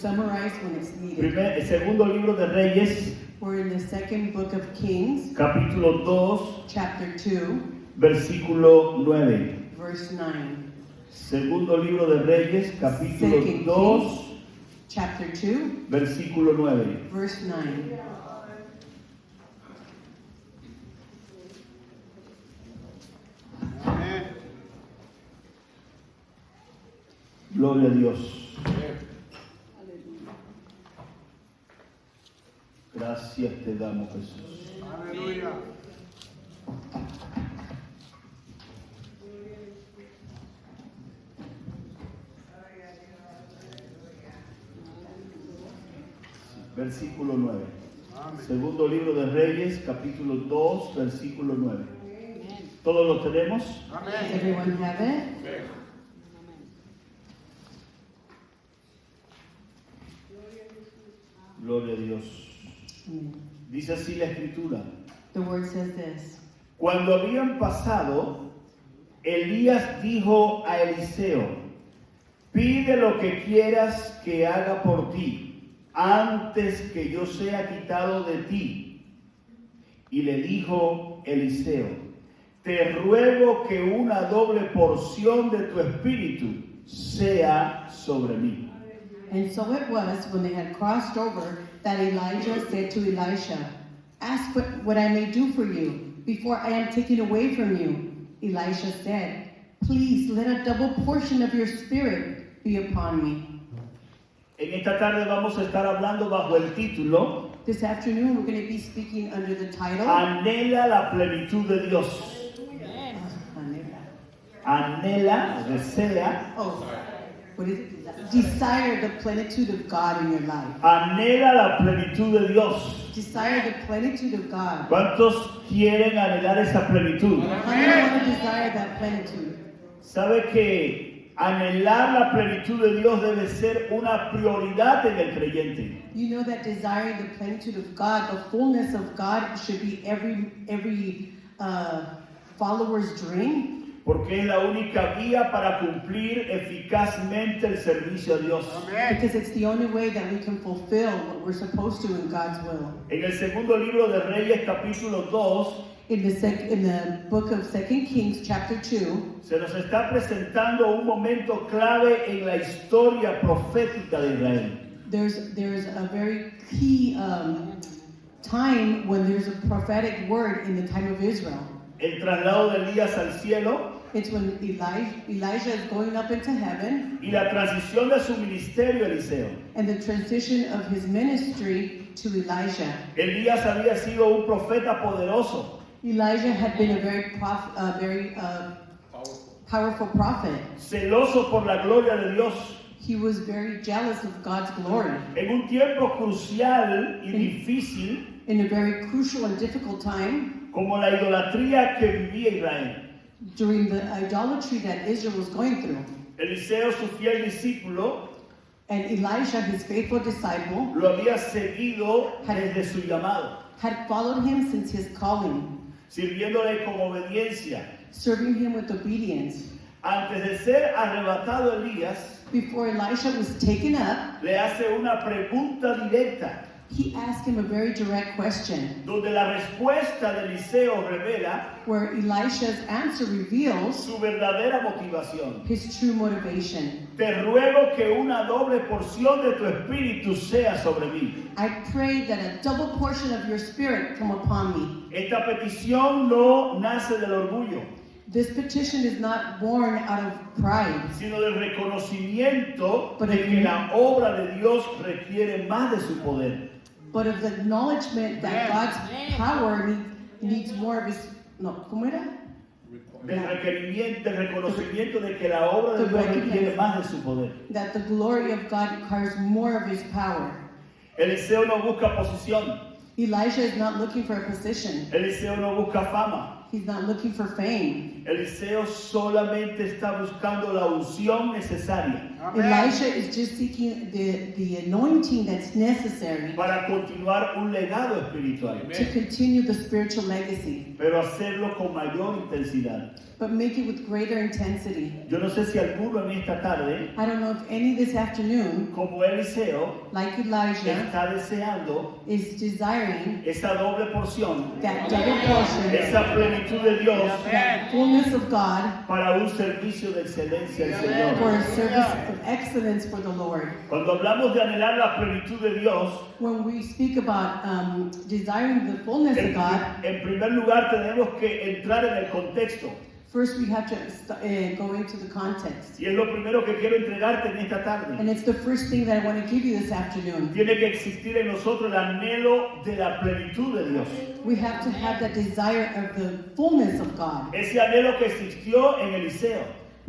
summarize when it's needed. El segundo libro de Reyes, We're in the second book of Kings, capítulo 2, chapter 2, versículo 9. verse 9. Segundo libro de Reyes, capítulo Second 2, Kings, chapter 2, versículo 9. verse 9. Gloria a Dios. Gracias te damos, Jesús. Aleluya. Versículo 9. Segundo libro de Reyes, capítulo 2, versículo 9. ¿Todos lo tenemos? Does everyone have it? Gloria a Dios. Amen. Dice así la escritura. The word says this. Cuando habían pasado, Elías dijo a Eliseo: pide lo que quieras que haga por ti, antes que yo sea quitado de ti. Y le dijo Eliseo: te ruego que una doble porción de tu espíritu sea sobre mí. And so it was, when they had crossed over, that Elijah said to Elisha, ask what I may do for you before I am taken away from you. Elisha said, please let a double portion of your spirit be upon me. En esta tarde vamos a estar hablando bajo el título This afternoon, we're going to be speaking under the title, Anhela la plenitud de Dios. Anhela, desea, what is it? Desire the plenitude of God in your life. anhela la plenitud de Dios. Desire the plenitude of God. ¿Cuántos quieren anhelar esa plenitud? How many want to desire that plenitude? ¿Sabe que anhelar la plenitud de Dios debe ser una prioridad en el creyente? You know that desiring the plenitude of God, the fullness of God, should be every follower's dream. Porque es la única vía para cumplir eficazmente el servicio a Dios. Because it's the only way that we can fulfill what we're supposed to in God's will. En el segundo libro de Reyes, capítulo 2, In the book of 2 Kings, chapter 2, se nos está presentando un momento clave en la historia profética de Israel. there's a very key time when there's a prophetic word in the time of Israel. El traslado de Elías al cielo It's when Elijah is going up into heaven, y la transición de su ministerio a Eliseo. and the transition of his ministry to Elijah. Elías había sido un profeta poderoso, Elijah had been a very powerful prophet. celoso por la gloria de Dios. He was very jealous of God's glory. En un tiempo crucial y difícil, In a very crucial and difficult time, como la idolatría que vivía Israel. during the idolatry that Israel was going through, Eliseo, su fiel discípulo, and Elisha, his faithful disciple, lo había seguido desde su llamado, had followed him since his calling, sirviéndole con obediencia. serving him with obedience. Antes de ser arrebatado Elías, Before Elisha was taken up, le hace una pregunta directa, he asked him a very direct question, donde la respuesta de Eliseo revela where Elisha's answer reveals su verdadera motivación. his true motivation. Te ruego que una doble porción de tu espíritu sea sobre mí. I pray that a double portion of your spirit come upon me. Esta petición no nace del orgullo, This petition is not born out of pride, sino del reconocimiento de que la obra de Dios requiere más de su poder. but of the acknowledgement that God's power needs more of his... No, ¿cómo era? Del reconocimiento de que la obra de Dios requiere más de su poder. That the glory of God requires more of his power. Eliseo no busca posición. Elijah is not looking for a position. Eliseo no busca fama. He's not looking for fame. Eliseo solamente está buscando la unción necesaria Elisha is just seeking the anointing that's necessary para continuar un legado espiritual, to continue the spiritual legacy, pero hacerlo con mayor intensidad. but make it with greater intensity. Yo no sé si alguno en esta tarde, I don't know if any this afternoon, como Eliseo, like Elijah, está deseando is desiring esa doble porción, that double portion, esa plenitud de Dios that fullness of God para un servicio de excelencia al Señor. for a service of excellence for the Lord. Cuando hablamos de anhelar la plenitud de Dios, When we speak about desiring the fullness of God, en primer lugar tenemos que entrar en el contexto. first we have to go into the context. Y es lo primero que quiero entregarte en esta tarde. And it's the first thing that I want to give you this afternoon. Tiene que existir en nosotros el anhelo de la plenitud de Dios. We have to have that desire of the fullness of God. Ese anhelo que existió en Eliseo.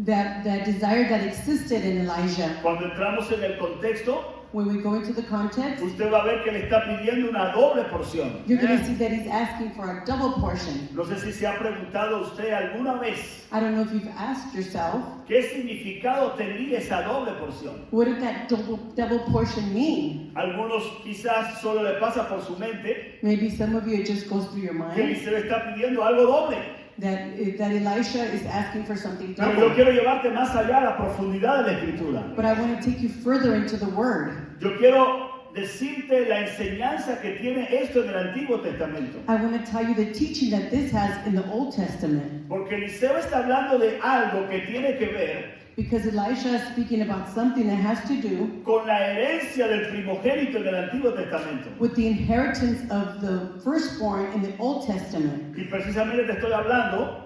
That desire that existed in Elijah. Cuando entramos en el contexto, When we go into the context, usted va a ver que le está pidiendo una doble porción. you're going to see that he's asking for a double portion. No sé si se ha preguntado usted alguna vez I don't know if you've asked yourself, qué significado tenía esa doble porción. what did that double portion mean? Algunos quizás solo le pasa por su mente Maybe some of you it just goes through your que mind Eliseo está pidiendo algo doble. that Elisha is asking for something Pero yo double. quiero llevarte más allá a la profundidad de la escritura. But I want to take you further into the Word. Yo quiero decirte la enseñanza que tiene esto en el Antiguo Testamento. I want to tell you the teaching that this has in the Old Testament. Porque Eliseo está hablando de algo que tiene que ver Because Elisha is speaking about something that has to do con la herencia del primogénito en el Antiguo Testamento. with the inheritance of the firstborn in the Old Testament. Y precisamente te estoy hablando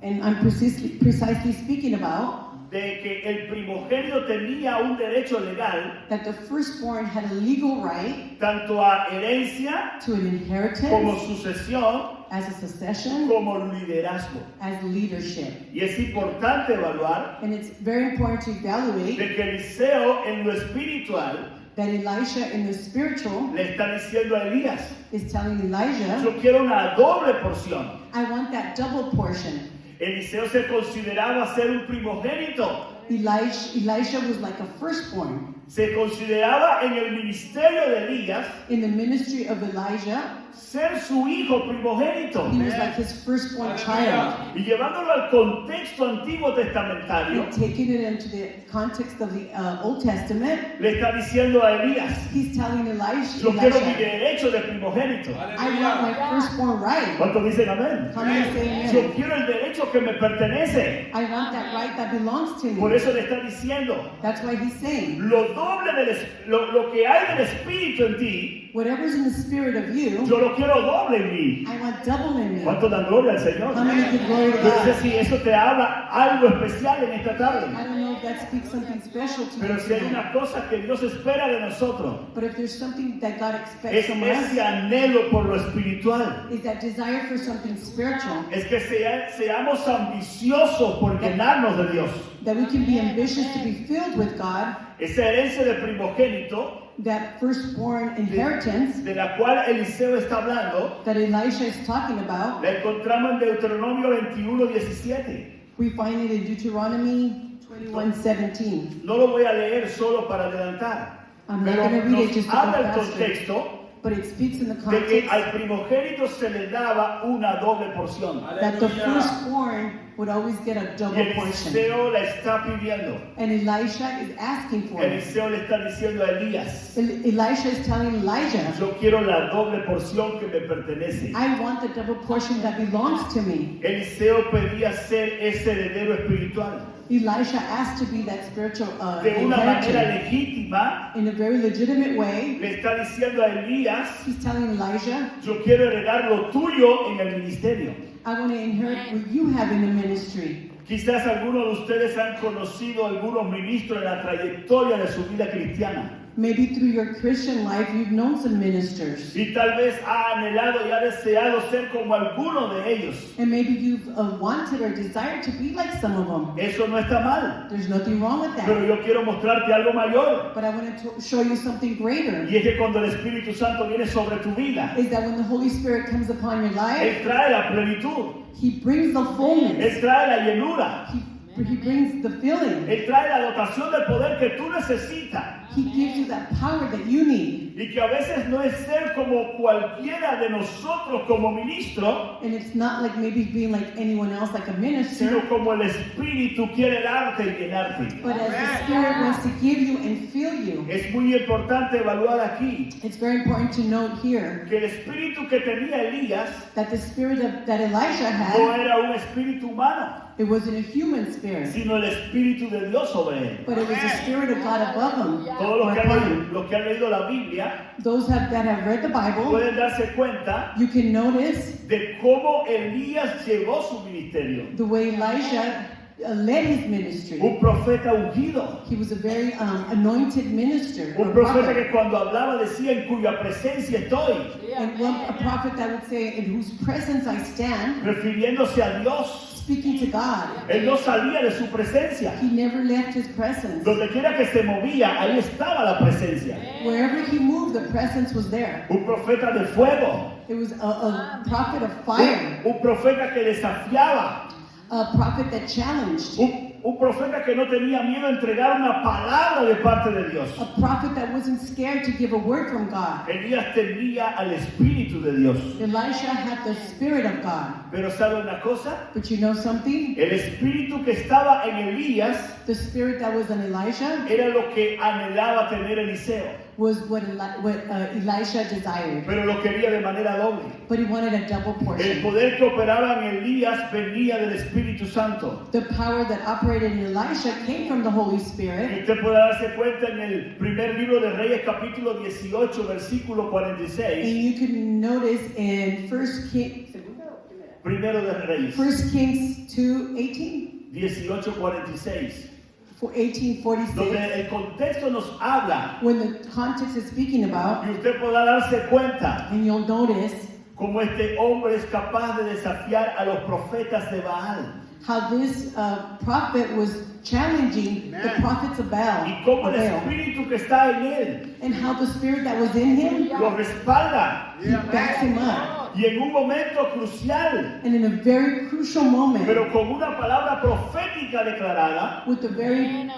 And I'm precisely speaking about de que el primogénito tenía un derecho legal that the firstborn had a legal right tanto a herencia to an como inheritance, sucesión as a succession, como liderazgo. as leadership. Y es importante evaluar And it's very important to evaluate de que Eliseo en lo espiritual that Elisha in the spiritual le está diciendo a Elías, is telling Elijah, yo quiero una doble porción. I want that double portion. Eliseo se consideraba ser un primogénito, Elisha was like a firstborn. se consideraba en el ministerio de Elías In the ministry of Elijah, ser su hijo primogénito. he was like his firstborn child. Y llevándolo al contexto antiguo testamentario, And taking it into the context of the Old Testament, le está diciendo a Elías, he's telling Elisha, yo quiero mi derecho de primogénito. I want my firstborn right. ¿Cuántos dicen amén? How many say Yo amen? quiero el derecho que me pertenece. I want that right that belongs to Por me. eso le está diciendo, That's why he's saying, lo doble lo que hay del Espíritu en ti, whatever's in the spirit of you, yo lo quiero doble en mí. I want double in me. ¿Cuánto dan gloria al Señor? How many give glory to Yo no sé God? si eso te habla algo especial en esta tarde. I don't know if that speaks something special to Pero you si hay tonight. una cosa que Dios espera de nosotros, But if there's something that God expects es from us, ese anhelo por lo espiritual. is that desire for something spiritual, Es que seamos ambiciosos por llenarnos de Dios. that we can be ambitious to be filled with God, Esa herencia de primogénito, that firstborn inheritance de la cual Eliseo está hablando, that Elisha is talking about, la encontramos en Deuteronomio 21:17. we find it in Deuteronomy 21:17. No lo voy a leer solo para adelantar, I'm not pero going to read it nos just to habla go el faster, contexto but it speaks in the de que context al primogénito se le daba una doble porción. that the firstborn would always get a Y double portion. Eliseo la está pidiendo. And Elisha is asking for it. Eliseo le está diciendo a Elías, Elisha is telling Elijah, yo quiero la doble porción que me pertenece. I want the double portion that belongs to me. Eliseo pedía ser ese heredero espiritual. Elisha asked to be that spiritual De una manera inheritor. legítima, In a very legitimate way, le está diciendo a Elías, he's telling Elijah, yo quiero heredar lo tuyo en el ministerio. I want to inherit what you have in the ministry. Quizás algunos de ustedes han conocido algunos ministros en la trayectoria de su vida cristiana. Maybe through your Christian life, you've known some ministers. Y tal vez ha anhelado y ha deseado ser como alguno de ellos. And maybe you've wanted or desired to be like some of them. Eso no está mal. There's nothing wrong with Pero that. yo quiero mostrarte algo mayor. But I want to show you something greater. Y es que cuando el Espíritu Santo viene sobre tu vida, Is that when the Holy Spirit comes upon your life, Él trae la plenitud. He brings the fullness. Él trae la llenura. He brings the filling. Él trae la dotación del poder que tú necesitas He gives you that power that you need. Y que a veces no es ser como cualquiera de nosotros como ministro, And it's not like maybe being like anyone else, like a minister, sino como el Espíritu quiere darte y llenarte. but as the Spirit wants to give you and fill you. Es muy importante evaluar aquí It's very important to note here que el espíritu que tenía Elías that the spirit that Elijah no had, era un espíritu humano, it wasn't a human spirit, sino el espíritu de Dios sobre él. but it was the Spirit of God above him. Todos or los que upon han him. leído, los que han leído la Biblia Those that have read the Bible, pueden darse cuenta you can notice de cómo Elías llevó su ministerio. the way Elijah led his ministry. Un profeta ungido, He was a very anointed minister, un or profeta prophet. que cuando hablaba decía en cuya presencia estoy, And a prophet that would say, in whose presence I stand, refiriéndose a Dios. speaking to God. Él no salía de su presencia. He never left his presence. Donde quiera que se movía, ahí estaba la presencia. Wherever he moved, the presence was there. Un profeta de fuego, It was a prophet of fire, un profeta que desafiaba, a prophet that challenged, un profeta que no tenía miedo a entregar una palabra de parte de Dios. a prophet that wasn't scared to give a word from God. Elías tenía al Espíritu de Dios. Elisha had the Spirit of God. Pero ¿sabe una cosa? But you know something? El Espíritu que estaba en Elías The Spirit that was in Elisha era lo que anhelaba tener Eliseo, was what Elisha desired. pero lo quería de manera doble. But he wanted a double El portion. poder que operaba en Elías venía del Espíritu Santo. The power that operated in Elisha came from the Holy Y Spirit. usted puede darse cuenta en el primer libro de Reyes, capítulo 18, versículo And 46. you can notice in 1 Primero de Reyes, Kings 2:18, 18:46. for 18:46, Donde el contexto nos habla when the context is speaking about, y usted podrá darse cuenta and you'll notice cómo este hombre es capaz de desafiar a los profetas de Baal how this prophet was challenging the prophets of Baal, y cómo el Baal, espíritu que está en él and how the spirit that was in him, lo respalda he backs him up. y en un momento crucial, And in a very crucial moment, pero con una palabra profética declarada, with the very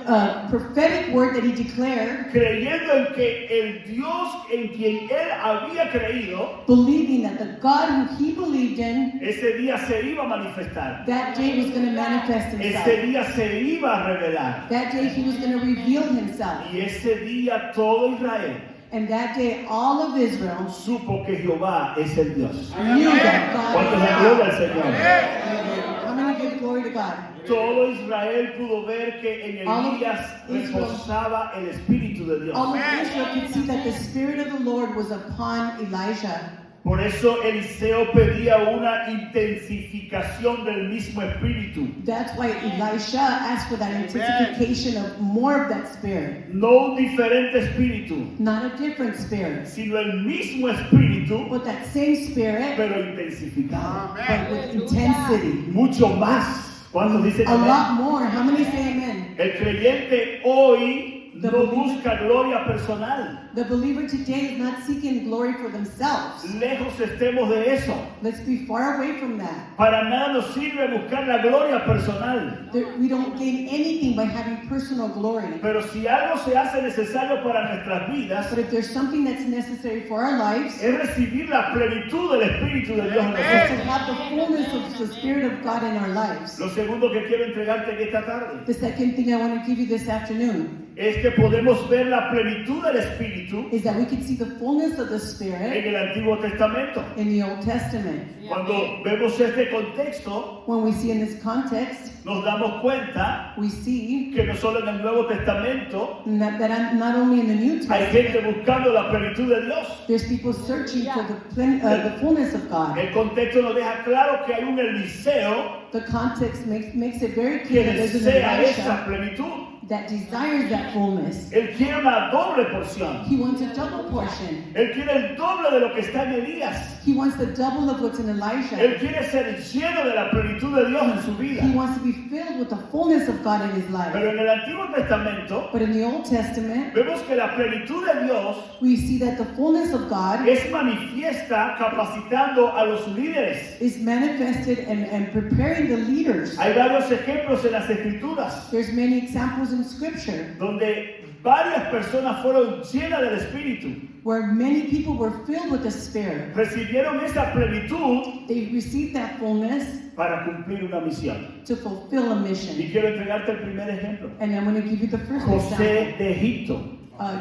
prophetic word that he declared, creyendo en que el Dios en quien él había creído, believing that the God who he believed in, ese día se iba a manifestar, that day was going to manifest himself. ese día se iba a revelar That day he was going to reveal himself. y ese día todo Israel And that day all of Israel supo que Jehová es el Dios. knew that God ¿Cuántos was dan God. gloria al Señor? How many give glory to God? Todo Israel pudo ver que en All of Elías Israel. reposaba el Espíritu de Dios. All of Israel could see that the Spirit of the Lord was upon Elijah. Por eso Eliseo pedía una intensificación del mismo Espíritu. That's why Elisha asked for that intensification of more of that Spirit. No un diferente espíritu, Not a different Spirit, sino el mismo Espíritu, but that same Spirit, pero intensificado. but with intensity. Mucho más. ¿Cuántos dicen A amén? lot more. How many say amen? El creyente hoy The no believer- busca gloria personal. The believer today is not seeking glory for themselves. Lejos estemos de eso. Let's be far away from that. Para nada nos sirve buscar la gloria personal. We don't gain anything by having personal glory. Pero si algo se hace necesario para nuestras vidas, But if there's something that's necessary for our lives, es recibir la plenitud del Espíritu de Dios en is to nosotros. have the fullness of the Spirit of God in our lives. Lo segundo que quiero entregarte en esta tarde The second thing I want to give you this afternoon es que podemos ver la plenitud del Espíritu is that we can see the fullness of the en Spirit el Antiguo Testamento. in the Old Testament. Cuando vemos este contexto, When we see in this context, nos damos cuenta we see que no solo en el Nuevo Testamento that not only in the New hay Testament, gente buscando la plenitud de Dios. there's people searching for the fullness of God. El contexto nos deja claro que hay un Eliseo The context makes it very que clear that there's an desea esa Elisha plenitud. that desires that fullness. Él quiere una doble porción. He wants a double portion. Él quiere el doble de lo que está en Elías. He wants the double of what's in Elisha. Él quiere ser lleno de la plenitud de Dios en su vida. He wants to be filled with the fullness of God in his life. Pero en el Antiguo Testamento But in the Old Testament, vemos que la plenitud de Dios we see that the fullness of God es manifiesta capacitando a los líderes. is manifested and preparing the leaders. Hay varios ejemplos en las Escrituras There's many examples in Scripture donde varias personas fueron llenas del Espíritu, where many people were filled with the Spirit. recibieron esa plenitud They received that fullness para cumplir una misión. to fulfill a Y mission. quiero entregarte el primer ejemplo. And I'm going to give you the first example. José de Egipto.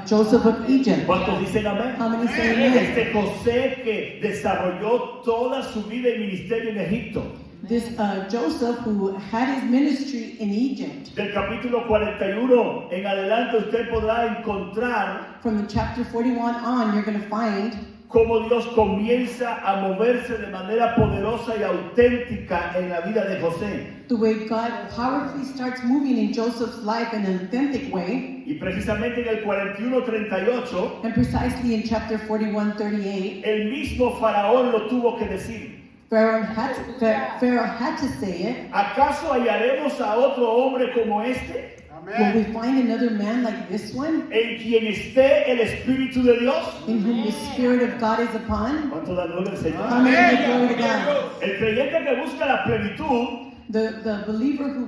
Joseph of Egypt. ¿Cuántos dicen amén? How many say amen? Este José que desarrolló toda su vida y ministerio en Egipto. This Joseph, who had his ministry in Egypt, Del capítulo 41 en adelante usted podrá encontrar from the chapter 41 on, you're going to find cómo Dios comienza a moverse de manera poderosa y auténtica en la vida de José. the way God powerfully starts moving in Joseph's life in an authentic way. Y precisamente en el 41:38, And precisely in chapter 41:38, el mismo faraón lo tuvo que decir. Pharaoh had to say it. ¿Acaso hallaremos a otro hombre como este, Will we find another man like this one, en quien esté el Espíritu de Dios? in whom the Spirit of God is upon? ¿Cuánto da gloria al Señor? How many give glory to God? El creyente que busca la plenitud The believer who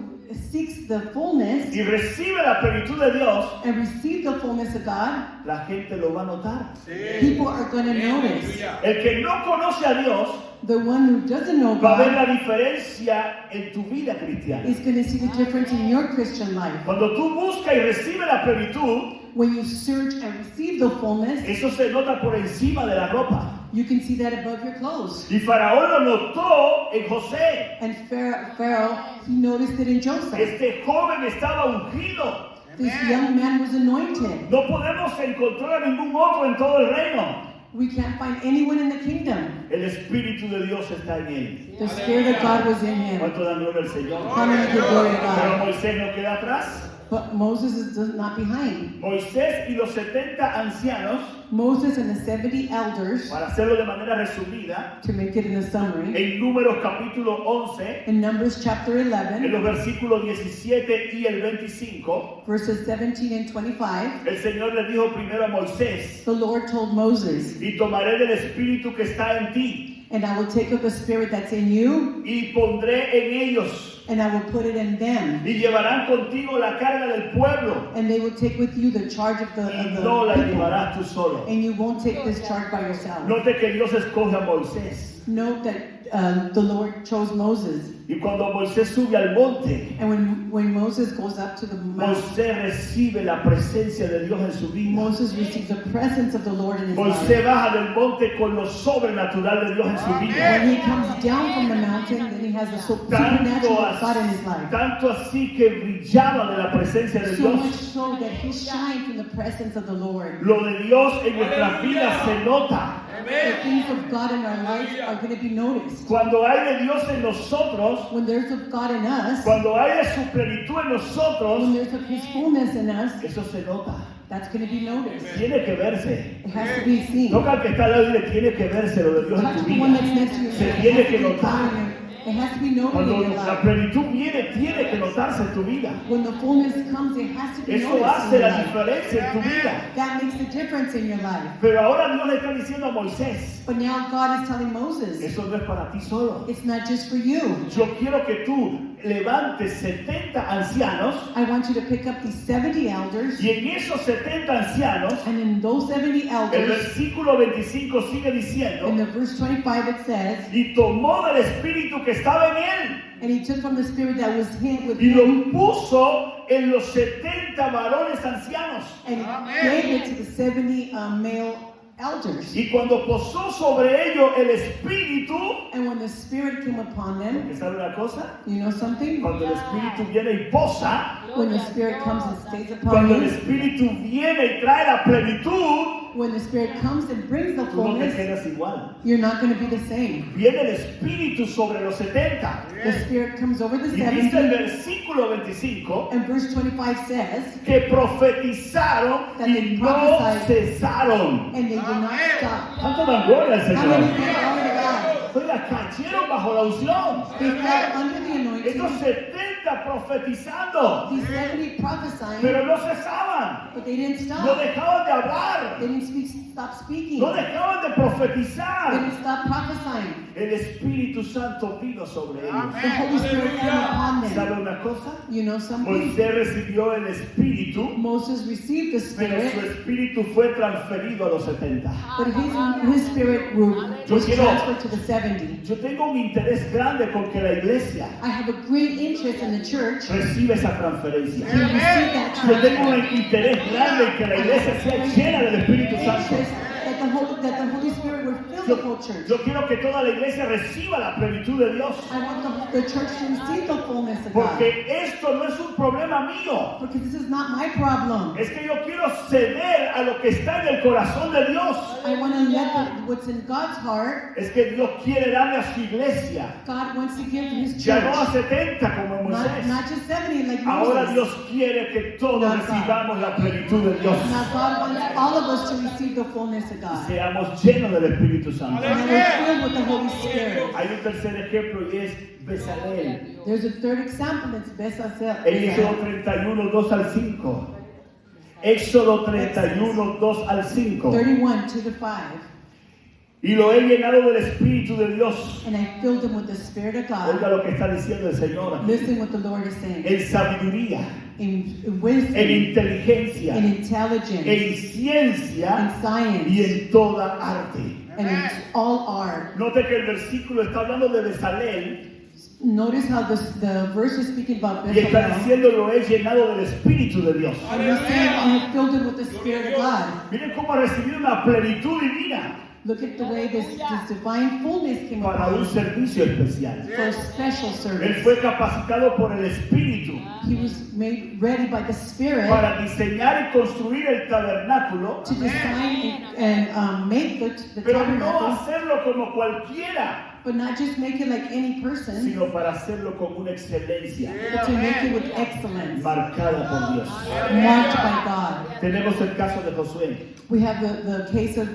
seeks the fullness y recibe la plenitud de Dios, and receive the fullness of God, la gente lo va a notar. people are going to notice. El que no conoce a Dios The one who doesn't know va a ver God la diferencia en tu vida cristiana. is going to see the difference in your Christian life. Cuando tú buscas y recibes la plenitud, When you search and receive the fullness, eso se nota por encima de la ropa. you can see that above your clothes. Y Faraón lo notó en José. And Pharaoh, he noticed it in Joseph. Este joven estaba ungido. This young man was anointed. No podemos encontrar a ningún otro en todo el reino. We can't find anyone in the kingdom. El Espíritu de Dios está en él. The Spirit of God was in him. ¿Cuánto dan gloria al Señor? How many give glory to Pero God? Moisés no queda atrás. But Moses is not behind. Moisés y los 70 ancianos, Moses and the 70 elders, para hacerlo de manera resumida, to make it in a summary, en Números capítulo 11, in Numbers chapter en 11, los versículos 17 y el 25, verses 17 and 25, el Señor le dijo primero a Moisés, the Lord told Moses, y tomaré del Espíritu que está en ti, and I will take up the Spirit that's in you, y pondré en ellos, and I will put it in them, y llevarán contigo la carga del pueblo, and they will take with you the charge of the y no la people, llevarás tú solo. and you won't take this charge by yourself. Note que Dios escoge a Moisés, Note that the Lord chose Moses, y cuando Moisés sube al monte, and when Moses goes up to the mountain, Moisés recibe la presencia de Dios en su vida. Moses receives the presence of the Lord in his life. Moisés baja del monte con lo sobrenatural de Dios en su vida. When he comes down from the mountain, then he has the supernatural of God in his life. Tanto así que brillaba de la presencia de So much Dios. so that he shined from the presence of the Lord. Lo de Dios en nuestras vidas se nota. The things of God in our life are going to be noticed. Cuando hay de Dios en nosotros, When there's of God in us, cuando hay de su plenitud en when nosotros, there's of his fullness in us, eso se nota. that's going to be noticed. Tiene que verse. It has to be seen. Toca al que está al lado y dile, tiene que verse lo de Dios en Touch tu the one that's vida. next to you. Se It tiene has que to be notar. seen. It has to be noted Cuando in your la life. plenitud viene, tiene que notarse en tu vida. When the fullness comes, it has to be Eso noticed in hace your la life. diferencia en tu vida. That makes the difference in your life. Pero ahora Dios le está diciendo a Moisés, But now God is telling Moses, eso no es para ti solo. it's not just for you. Yo quiero que tú levantes 70 ancianos I want you to pick up these 70 elders, y en esos 70 ancianos, and in those 70 el elders, versículo 25 sigue in diciendo, the verse 25 it says, y tomó del espíritu que estaba en él and he took from the spirit that was with y lo him, puso en los 70 varones ancianos. and he gave it to the 70 male elders. Y cuando posó sobre ellos el espíritu, And when the spirit came upon them, ¿que sabe una cosa? you know something? Cuando el espíritu viene y posa, When the spirit comes and stays upon cuando el you, espíritu viene y trae la plenitud, when the spirit comes and brings the tú no te fullness, quedas igual. you're not going to be the same. Viene el espíritu sobre los 70. The spirit comes over the Y dice el 70, versículo 25 and verse 25 says, que profetizaron That they y no prophesied. cesaron. and they did not stop. ¿Cuánto dan gloria al How many Señor? give glory to God? Oiga, cayeron bajo la unción. They fell under the anointing. Estos 70 profetizando, These 70 prophesying, pero no cesaban, but they didn't no stop. dejaban de hablar, They didn't stop speaking. no dejaban de They profetizar. didn't stop prophesying. El Espíritu Santo vino sobre ellos. The Holy Spirit came upon ¿Sabe them. una cosa? You know something? Moisés recibió el Espíritu, Moses received the pero su Spirit, Espíritu fue transferido a los 70. but his Spirit was transferred to the 70. Yo tengo un interés grande con que la iglesia I have a great interest in the church reciba esa transferencia. to receive that Yo tengo transfer. un interés grande en que la iglesia sea llena del Espíritu Santo. Interest that the Holy Spirit would fill the whole church. Yo quiero que toda la iglesia reciba la plenitud de Dios. I want the church to receive the fullness of God. Porque esto no es un problema mío. Because this is not my problem. Es que yo quiero ceder a lo que está en el corazón de Dios. I want to let what's in God's heart. Es que Dios quiere darle a su iglesia. God wants to give his Ya no a church. 70 como Moisés. Not just 70 like Ahora Moses. Dios quiere que todos Not God. recibamos la plenitud de Dios. Now God wants all of us to receive the fullness of Y God. seamos llenos del Espíritu Santo. And we're filled with the Holy Spirit. Hay un tercer ejemplo y es Bezalel. There's a third example, it's Bezalel. En Éxodo 31, 2 al 5. Éxodo 31, 2 al 5. 31, 2 to 5. Y lo he llenado del Espíritu de Dios. And I filled them with the Spirit of Oiga God. lo que está diciendo el Señor. Listen what the Lord is saying. En sabiduría, In wisdom, en inteligencia, in intelligence, en ciencia in science, y en toda arte. and in all art. Note que el versículo está hablando de Bezalel Notice how the verse is speaking about y está Bezalel. diciendo lo he llenado del Espíritu de Dios. And he's saying, I have filled him with the Spirit of God. Miren cómo ha recibido una plenitud divina Look at the way this divine fullness came para un upon him servicio especial. for a special Él service. fue capacitado por el Espíritu He was made ready by the Spirit para diseñar y construir el tabernáculo, to design and make the pero no tabernacle, hacerlo como cualquiera, but not just make it like any person, sino para hacerlo con una excelencia but to make it with excellence, marcada por Dios. marked by God. Tenemos el caso de Josué. We have the case of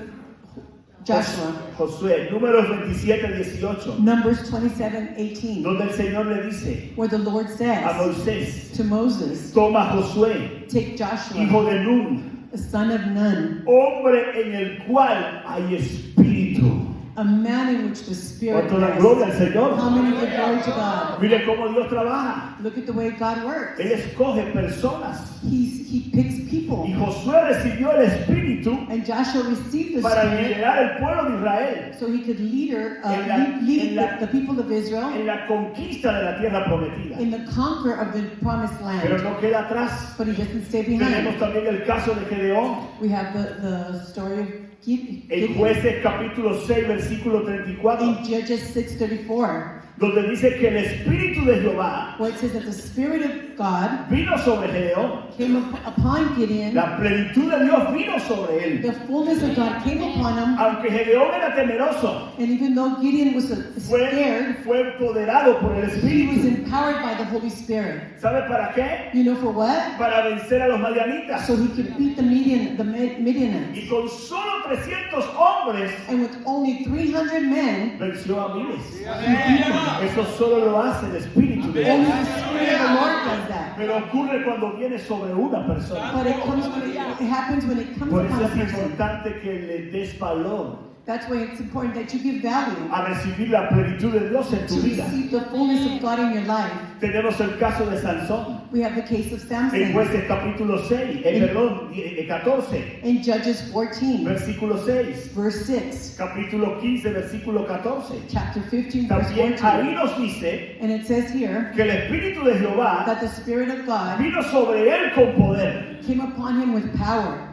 Joshua, Josué, números 27, 18, Numbers 27:18, donde el Señor le dice where the Lord a says Moisés: to Moses, toma Josué, take hijo Joshua, de Nun, the son of Nun, hombre en el cual hay espíritu. a man in which the Spirit Cuanto la gloria al rests. Señor. How many give glory to God? Mire cómo Dios trabaja. Look at the way God works. Él escoge personas. He picks people. Y Josué recibió el espíritu And Joshua received the para Spirit liderar el pueblo de Israel so he could En la- lead en la- the people of Israel en la conquista de la tierra prometida. in the conquer of the promised Pero land. no queda atrás. But he doesn't stay Tenemos behind. también el caso de Gedeón. We have the story of En Gideon Jueces capítulo 6, versículo 34, in Judges 6:34, donde dice que el espíritu de Jehová where it says that the Spirit of God vino sobre Gedeón. came upon Gideon. La plenitud de Dios vino sobre él. The fullness of God came upon him. Aunque Gedeón era temeroso, And even though Gideon was scared, fue empoderado por el he was espíritu. empowered by the Holy Spirit. ¿Sabe para qué? You know for what? Para vencer a los madianitas. So he could beat the Midianites. Y con solo 300 hombres And with only 300 men, venció a miles. Eso solo lo hace el espíritu de only Dios. the Spirit of the Lord does that. Pero ocurre cuando viene sobre una persona. But it happens when it comes Por upon eso a es person. importante que le des valor That's why it's important that you give value a recibir la plenitud de Dios en to tu vida. receive the fullness of God in your life. Tenemos el caso de Sansón. We have the case of En Samson Jueces capítulo 6, perdón, 14, in Judges 14, versículo 6. verse 6, Capítulo 15, versículo 14. chapter 15, verse También 14. ahí nos dice And it says here que el Espíritu de Jehová that the Spirit of God vino sobre él con poder. came upon him with power.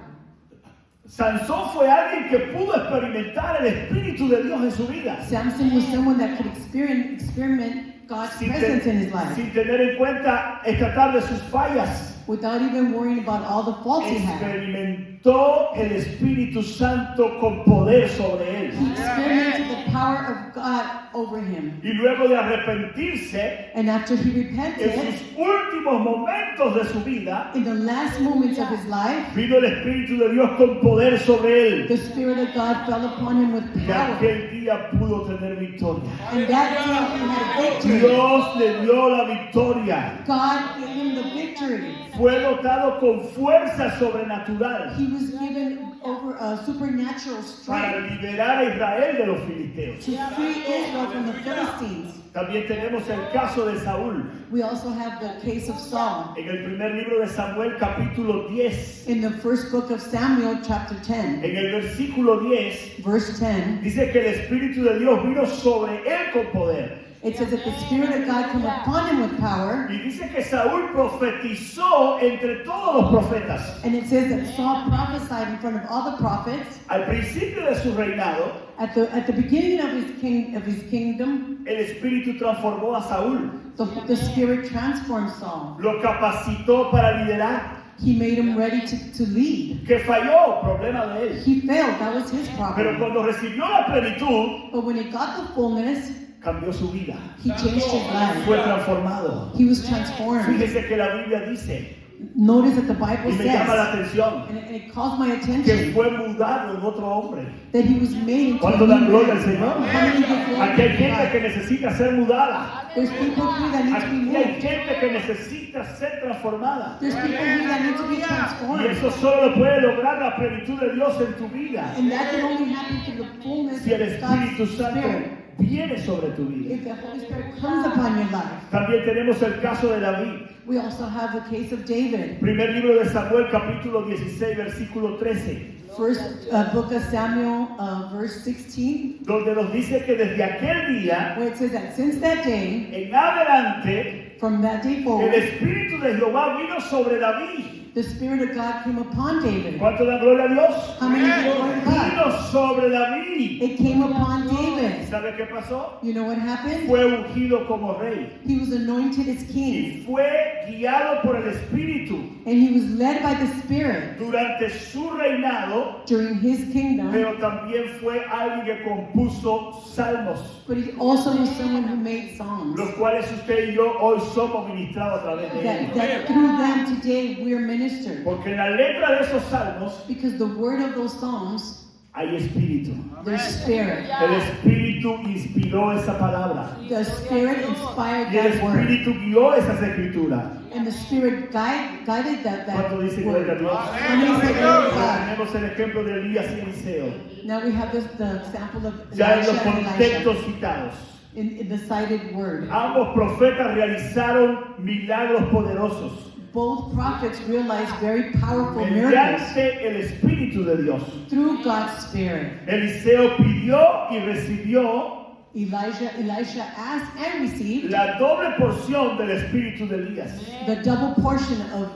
Sansón fue alguien que pudo experimentar el Espíritu de Dios en su vida. Samson was someone that could experiment God's presence in his life Sin tener en cuenta esta tarde sus fallas. without even worrying about all the faults he had. experimentó el Espíritu Santo con poder sobre él. He experimented the power of God over him. Y luego de arrepentirse, And after he en repented, sus últimos momentos de su vida, in the last moments of his life, vino el Espíritu de Dios con poder sobre él. the Spirit of God fell upon him with Y power. aquel día pudo tener victoria. And that day he had victory. Dios le dio la victoria. God gave him the victory. Fue dotado con fuerza sobrenatural He was given over a supernatural para strength liberar a Israel de los filisteos. to free Israel from the Philistines. También tenemos el caso de Saúl. We also have the case of Saul. En el primer libro de Samuel, capítulo 10, In the first book of Samuel, chapter 10, en el versículo 10, verse 10, dice que el Espíritu de Dios vino sobre él con poder. it says that the Spirit of God came upon him with power. Y dice que Saúl profetizó entre todos los profetas. And it says that Saul prophesied in front of all the prophets. Al principio de su reinado, At the beginning of his kingdom, el Espíritu transformó a Saúl, the Spirit transformed Saul. lo capacitó para liderar. He made him ready to lead. Que falló, problema de él. He failed, that was his Pero problem. cuando recibió la plenitud, But when he got the fullness, cambió su vida. he changed his life. Fue transformado. He was transformed. Fíjese que la Biblia dice, Notice that the Bible y me llama la says, atención, and it calls my que attention, fue mudado en otro hombre. that he was made into a ¿Cuánto new dan gloria al man. Señor? How many give glory Aquí hay to gente God? que necesita ser mudada. There's people here that need to be Aquí hay moved. gente que necesita ser transformada. There's people here that need to be Y transformed. eso solo lo puede lograr la plenitud de Dios en tu vida. And that can only happen through the fullness Si el of Espíritu God's Santo Spirit. viene sobre tu vida. If the Holy Spirit comes upon your life. También tenemos el caso de David. We also have the case of David. Primer libro de Samuel, capítulo 16, versículo 13. First book of Samuel, verse 16, Donde nos dice que desde aquel día where it says that since that day, en adelante, from that day el forward, Espíritu de Jehová vino sobre David. the Spirit of God came upon David. ¿Cuánto da gloria a Dios? How many give glory to God? Vino sobre David. It came upon David. ¿Sabe qué pasó? You know what happened? Fue ungido como rey He was anointed as king, y fue guiado por el Espíritu and he was led by the Spirit durante su reinado, during his kingdom. pero también fue alguien que compuso salmos, But he also was someone who made songs. los cuales usted y yo hoy somos ministrados a través de That, ellos. that through them today we are ministered. Porque en la letra de esos salmos Because the word of those songs, hay espíritu. there's spirit. El Espíritu inspiró esa palabra The Spirit inspired y el that word. Espíritu guió esas escrituras. And the Spirit guided ¿Cuánto dice that gloria a word. Dios? How many say glory to God? Tenemos el ejemplo de Elías y Eliseo, Now we have the example of ya en Elisha los and contextos Elisha citados. in the cited word. Ambos profetas realizaron milagros poderosos Both prophets realized very powerful miracles mediante el Espíritu de Dios. through God's Spirit. Eliseo pidió y recibió Elisha asked and received la doble porción del Espíritu de Elías. the double portion of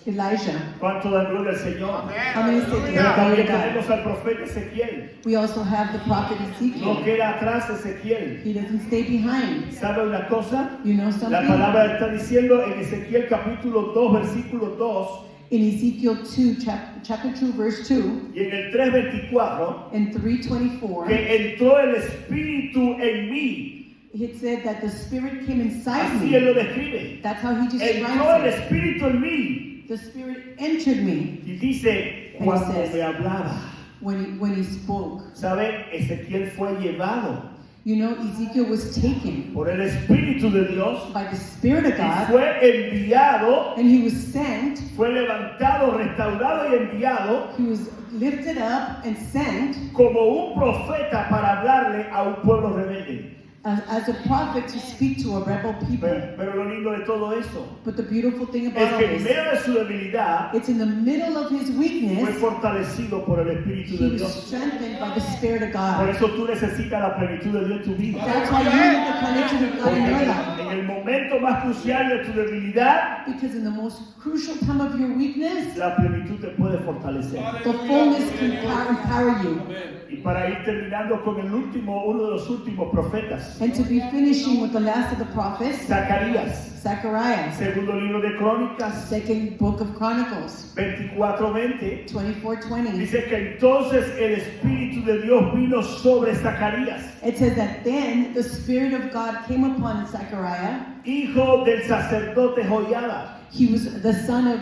Elijah. ¿Cuánto da gloria al Señor? How many say Pero glory to también God? tenemos al profeta Ezequiel. We also have the prophet No Ezekiel. queda atrás Ezequiel. He doesn't stay behind. ¿Sabe una cosa? You know La something? palabra está diciendo en Ezequiel capítulo 2, versículo 2 In Ezekiel 2, chapter 2, verse 2, y en el 3:24 in 3:24, que entró el Espíritu en mí. it said that the Spirit came inside Así él me. lo describe. That's how he Entró el describes it. Espíritu en mí. The Spirit entered me Y dice, And cuando says- me hablaba. when he spoke. ¿Sabe? Ezequiel fue llevado You know, Ezekiel was taken por el Espíritu de Dios by the Spirit of y God, fue enviado, and he was sent. fue levantado, restaurado y enviado He was lifted up and sent como un profeta para hablarle a un pueblo rebelde. as a prophet to speak to a rebel people. Pero lo lindo de todo eso But the beautiful thing es about all que en this, medio de su debilidad it's in the middle of his fue weakness, fortalecido por el Espíritu he de was Dios. strengthened by the Spirit of Por God. eso tú necesitas la plenitud de Dios en tu vida. That's why you need the connection of God Porque in your en life. el momento más crucial de tu debilidad, Because in the most crucial time of your weakness, la plenitud te puede fortalecer. the fullness can empower you. Y para ir terminando con el último, uno de los últimos profetas, And to be finishing with the last of the prophets, Zacarías. Zechariah, Segundo libro de Crónicas, second book of Chronicles, 24:20. 24:20. Dice que entonces el Espíritu de Dios vino sobre Zacarías, It says that then the Spirit of God came upon Zechariah. hijo del sacerdote Joiada. He was the son of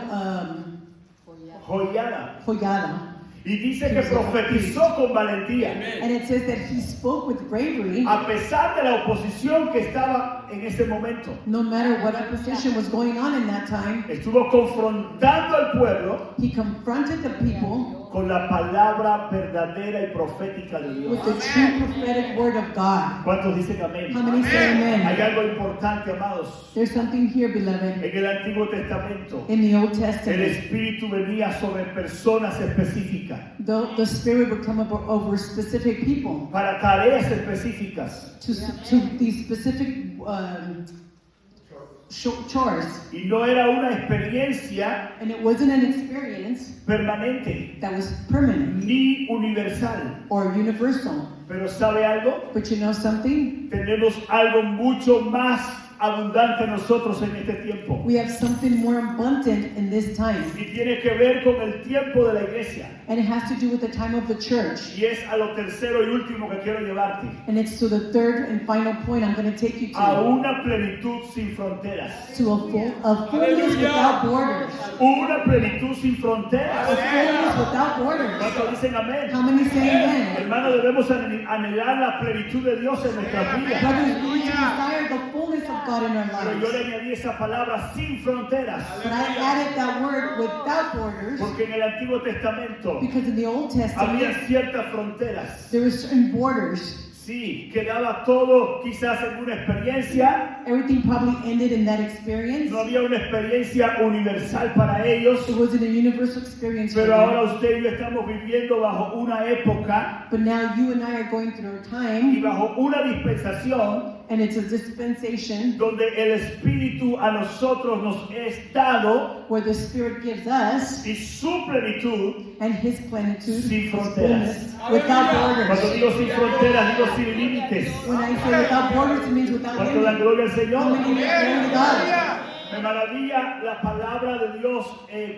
Joiada. Joiada. Y dice que profetizó con valentía, And it says that he spoke with bravery, a pesar de la oposición que estaba en ese momento. no matter what opposition was going on in that time. Estuvo confrontando al pueblo He confronted the people con la palabra verdadera y profética de Dios. with the true prophetic word of God. ¿Cuántos dicen amén? How many say Hay amen? algo importante, amados. There's something here, beloved. En el Antiguo Testamento, In the Old el Testament, Espíritu venía sobre personas específicas, the Spirit would come up over specific people para tareas específicas. to these specific chores. Y no era una experiencia And it wasn't an experience permanente that was permanent ni universal. or universal. Pero ¿sabe algo? But you know something? Tenemos algo mucho más abundante nosotros en este tiempo. We have something more abundant in this time. Y tiene que ver con el tiempo de la iglesia. And it has to do with the time of the church. Y es a lo tercero y último que quiero llevarte. And it's to the third and final point I'm going to take you A to. una plenitud sin fronteras. To a fullness without borders. Una plenitud sin A fronteras. fullness without borders. ¿Cuántos dicen amén? How many say amen? Hermano, debemos anhelar la plenitud de Dios en nuestras vidas. Brothers, we need to desire the fullness of God in our Pero yo lives. le añadí esa palabra sin fronteras. But I added that word without borders Porque en el Antiguo Testamento because in the Old había Testament ciertas fronteras. there were certain borders. Sí, quedaba todo quizás en una experiencia. Everything probably ended in that experience. No había una experiencia universal para ellos. It wasn't a universal experience for Pero ahora them. usted y yo estamos viviendo bajo una época But now you and I are going through a y time, bajo una dispensación and it's a dispensation donde el Espíritu a nosotros nos es dado where the Spirit gives us y su plenitud. and His plenitude, Sin His fronteras. fullness, without Cuando borders. digo sin fronteras, digo sin límites. When I say without borders, it means without ¿Cuánto dan limits. gloria al How Señor? many give glory to God? Me maravilla la palabra de Dios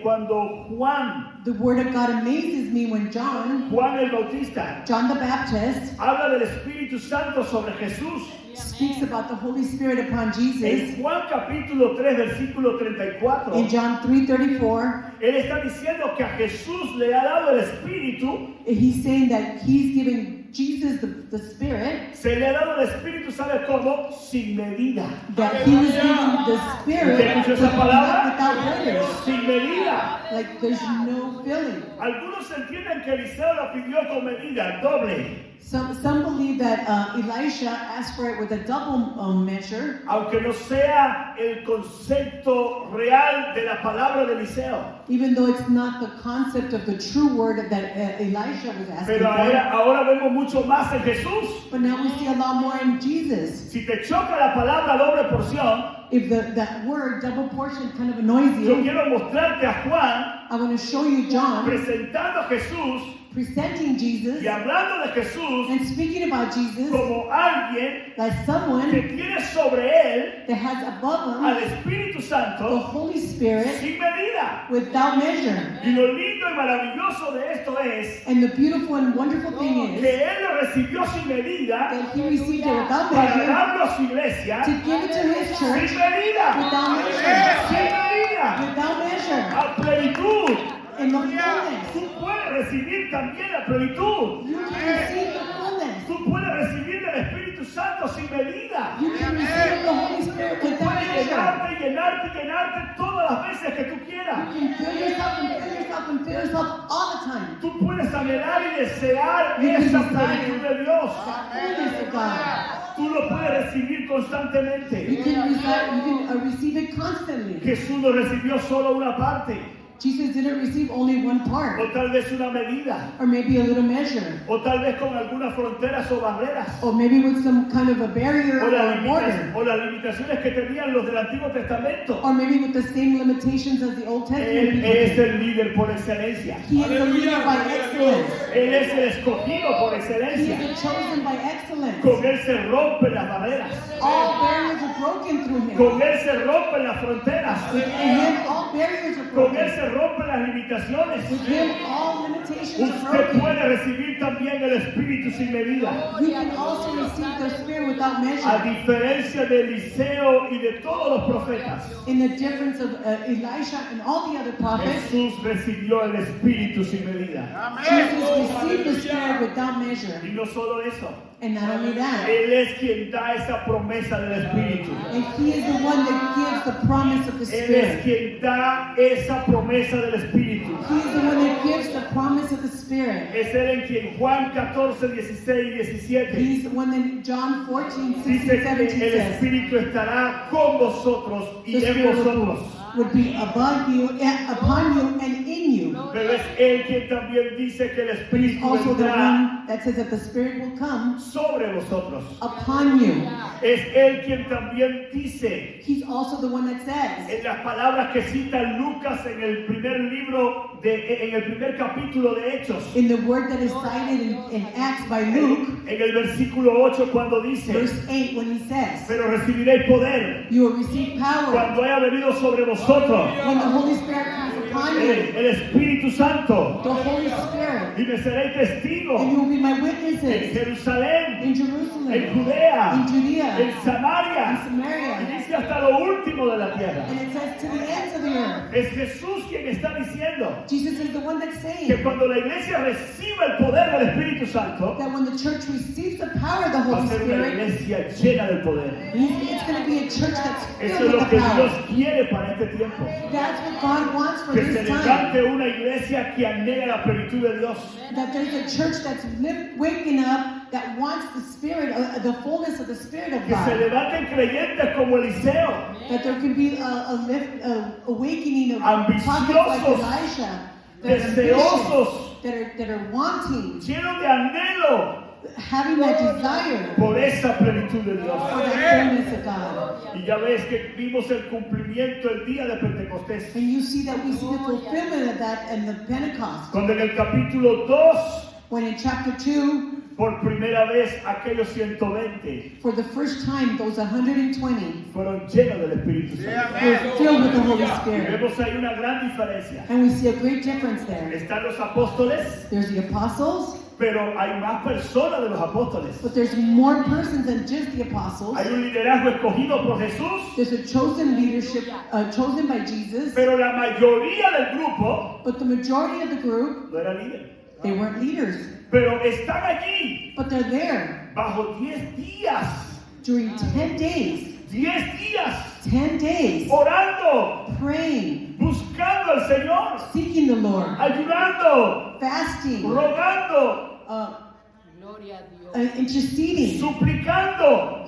cuando Juan The Word of God amazes me when John el Bautista, the Baptist, habla del Espíritu Santo sobre Jesús. speaks about the Holy Spirit upon Jesus. En Juan capítulo 3, versículo 34, In John 3:34, él está diciendo que a Jesús le ha dado el Espíritu, he's saying that He's giving Jesus the Spirit, se le ha dado el Espíritu, ¿sabe cómo? Sin medida. that He was giving the Spirit ¿Usted escuchó esa palabra? without borders. Sin medida. Like there's no filling. Algunos entienden que Eliseo lo pidió con medida, doble. Some believe that Elisha asked for it with a double measure, Aunque no sea el concepto real de la palabra de Eliseo. even though it's not the concept of the true word that Elisha was asking Pero for. ahora vemos mucho más en Jesús. But now we see a lot more in Jesus. Si te choca la palabra doble porción, If that word double portion kind of annoys yo you, quiero mostrarte a Juan I want to show you John presentando a Jesús presenting Jesus y hablando de Jesús and speaking about Jesus como alguien as que someone tiene sobre él that has above al him Espíritu the Santo Holy Spirit sin medida. without measure. Y lo lindo y maravilloso de esto es And the beautiful and wonderful thing is que él lo recibió sin medida that he received it without para measure darlo a su iglesia to give it to his church sin medida, without sin measure. medida, Without measure. a plenitud. In the fullness. Tú puedes recibir también la plenitud. You can receive the fullness. Tú puedes recibir del Espíritu Santo sin medida. You can receive the Holy Spirit Tú without puedes measure. llenarte y llenarte y llenarte todas las veces que tú quieras. You can fill yourself and fill yourself and fill yourself all the time. Tú puedes anhelar y desear You can esa desire plenitud de Dios. the fullness of God. Tú lo puedes recibir constantemente. You can receive it constantly. Jesús no recibió solo una parte. Jesus didn't receive only one part, o tal vez una medida, or maybe a little measure, o tal vez con algunas fronteras o barreras, or maybe with some kind of a barrier o or a border, o las limitaciones que tenían los del Antiguo Testamento. or maybe with the same limitations as the Old Testament Él people es did. el líder por excelencia. He is the leader by excellence. Él es el escogido por He excelencia. is the chosen by excellence. Con Él se rompen las barreras. All barriers are broken through him. Con Él se rompen las fronteras. With him, all barriers are Con Él broken. se rompen las limitaciones. With him, all limitations are Usted broken. puede recibir también el Espíritu sin medida. You can also receive the Spirit without A measure. diferencia de Eliseo y de todos los profetas, In the difference of Elisha and all the other prophets, Jesús recibió el Espíritu sin medida. Jesus received the Spirit without measure. Y no solo eso, And not only that, Él es quien da esa promesa del Espíritu. and He is the one that gives the promise of the Él es Spirit. quien da esa promesa del Espíritu. He is the one that gives the promise of the Spirit. Es Él en quien Juan 14, 16 y 17 He's the one that John 14, 16, dice 17 que el says, Espíritu estará con vosotros y the en Spirit vosotros. would be above you, upon you, and in you. Pero es Él quien también dice que el But He's Espíritu also the vendrá one that says that the Spirit will come sobre vosotros. upon you. Es Él quien también dice He's also the one that says, en las palabras que cita Lucas en el primer libro, en el primer capítulo de Hechos, in the word that is cited in Acts by Luke, en el versículo 8 cuando dice, verse 8, when he says, pero recibiréis poder you will receive power cuando haya venido sobre vosotros when the Holy Spirit comes upon you, el Espíritu Santo, the Holy Spirit, y me seréis and testigos you will be my en witnesses Jerusalén, in Jerusalem, en Judea, in Judea, en Samaria, in y Samaria, dice hasta lo último de la tierra. and it says to the ends of the earth. Es Jesús quien está diciendo Jesus is the one that's que saying cuando la iglesia reciba el poder del Espíritu Santo, that when the church receives the power of the va a Holy ser una Spirit, iglesia llena del poder. it's going to be a church that's Eso filled es lo with que the Dios power. quiere para este tiempo. That's what God wants for Que se this time. levante una iglesia que anhela la plenitud de Dios. That there's a church that's waking up that wants the Spirit, the fullness of the Spirit of Que se God. levanten creyentes como Eliseo, That there can be a awakening of prophets like ambiciosos, Elijah, that are deseosos, ambitious, that are wanting, llenos de anhelo having that desire por esa plenitud de for Dios. that fullness of God. Y ya ves que vimos el cumplimiento el día de Pentecostés. And you see that we see the fulfillment of that in the Pentecost. Cuando en el capítulo 2, When in chapter 2, por primera vez aquellos 120 for the first time, those 120 fueron llenos del Espíritu Santo. were filled with the Holy Y Spirit. vemos ahí una gran diferencia. And we see a great difference there. Están los apóstoles, There's the apostles, pero hay más personas de los apóstoles. but there's more persons than just the apostles. Hay un liderazgo escogido por Jesús, There's a chosen leadership, chosen by Jesus, pero la mayoría del grupo but the majority of the group, no era líder. they weren't leaders. Pero están allí But they're there bajo 10 días, during 10 days, 10 días, 10 days, orando, praying, buscando al Señor, seeking the Lord, ayunando, fasting, rogando, interceding, suplicando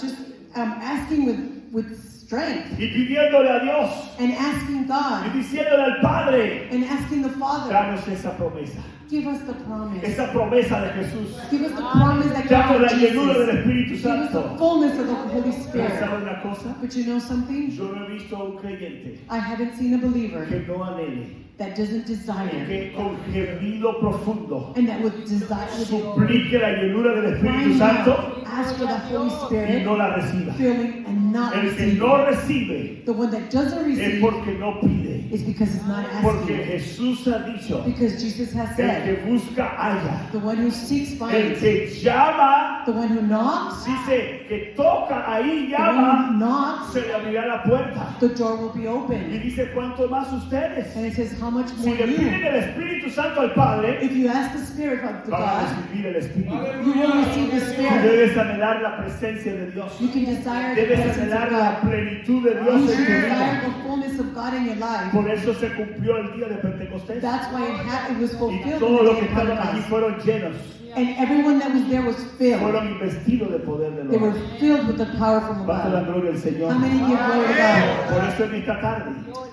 just asking with strength, y pidiéndole a Dios and asking y God, diciéndole al Padre, and asking the Father, danos esa promesa, give us the promise. esa promesa de Jesús, Give us the promise that danos comes la from llenura del Jesus. Espíritu Give us the Santo. fullness of the Holy Pero Spirit. ¿sabe una cosa? But you know something? Yo no he visto a un creyente I haven't seen a believer que no anhele, that doesn't desire que con gemido profundo and that would desire, suplique la llenura del Espíritu crying Santo out, ask for the Holy y Spirit, no la reciba. feeling and not El que receiving. no recibe The one that doesn't es receive porque no pide. is because it's not Porque asking. Jesús ha dicho, Because Jesus has el said, que busca halla, the one who seeks el finds. que llama, The one who knocks, dice que toca ahí, the one who llama, knocks, se le abrirá la puerta. the door will be Y open. dice, ¿cuánto más ustedes? And it says, how much Si more le piden you? el Espíritu Santo al Padre, If you ask the Spirit of the van a God, recibir el Espíritu. you will receive the Tú Spirit. debes anhelar la presencia de Dios. You can desire the Debes presence of anhelar la God. plenitud de You Dios en should tu desire vida. the fullness of God in your life. Por eso se cumplió el día de Pentecostés. That's why it was Y fulfilled in todos the los day que of estaban allí Pentecost. fueron llenos, And everyone that was there was filled. fueron investidos de poder de They were Dios. filled with the power from Date la above. gloria al Señor. How many give glory to God? Por eso en esta tarde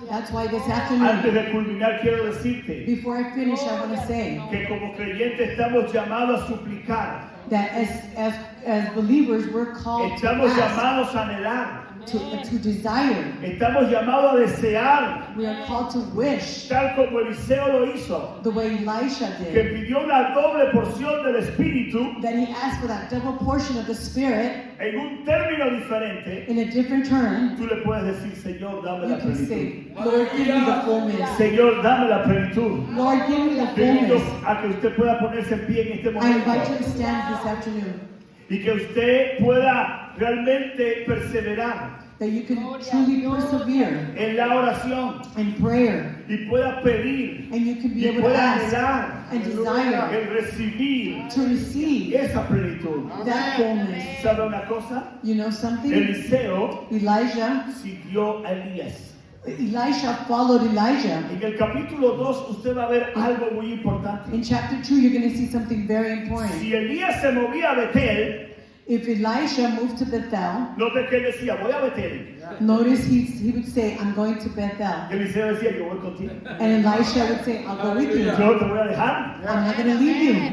That's why this Antes afternoon, de culminar, quiero decirte before I finish, I want to say que como creyentes estamos llamados a suplicar, that as believers, we're called to estamos ask, llamados a anhelar, to desire. estamos llamados a desear, We are called to wish tal como Eliseo lo hizo, the way Elisha que did. pidió una doble porción del Espíritu That he asked for that double portion of the Spirit en un término diferente. in a different term. Tú le puedes decir, Señor, dame You la can plenitud. say, Lord, give me the fullness. Señor, dame la plenitud. Lord, give me the Te invito fullness. a que usted pueda ponerse en pie en este I invite you momento to stand this afternoon. y que usted pueda realmente perseverar That you can truly persevere en la oración in prayer. y pueda pedir And you can be y able to pueda ask anhelar and desire el recibir to receive esa plenitud. that fullness. ¿Sabe una cosa? You know something? Eliseo Elijah, siguió a Elías. Elisha followed Elijah. En el capítulo 2 usted va a ver algo muy importante. In chapter 2, you're going to see something very important. Si Elías se movía a Betel, If Elisha moved to Bethel, note que él decía, voy a Betel. notice he would say, I'm going to Bethel. Eliseo decía, yo voy contigo. And Elisha would say, I'll go with you. Yo te voy a dejar. I'm not going to leave you.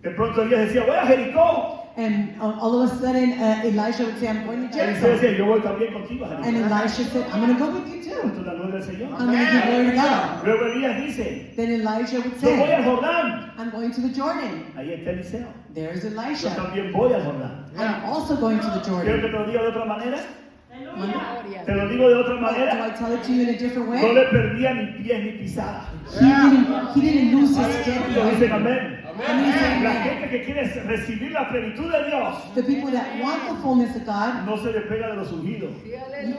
De pronto Elías decía, voy a Jericó. And all of a sudden, Elisha would say, I'm going to Eliseo Jericho. decía, yo voy también contigo a And Jericó. Elisha said, I'm going to go with you too. Esto es la gloria del Señor. I'm going to give glory to God. Luego Elías dice, Then Elijah would yo voy say, al Jordán. I'm going to the Jordan. Ahí está Eliseo. There's Yo Elisha. también voy al Jordán. I'm also going to the ¿Quiero que Jordan. te lo diga de otra manera? Wonder- Te lo digo de otra Do manera. I tell it to you in a different No way? le perdía ni pies ni pisada. He didn't lose his step. Lo dicen amén. And he said, La "Amen." gente que quiere recibir la plenitud de Dios The people that want the fullness of God, no se despega de los ungidos.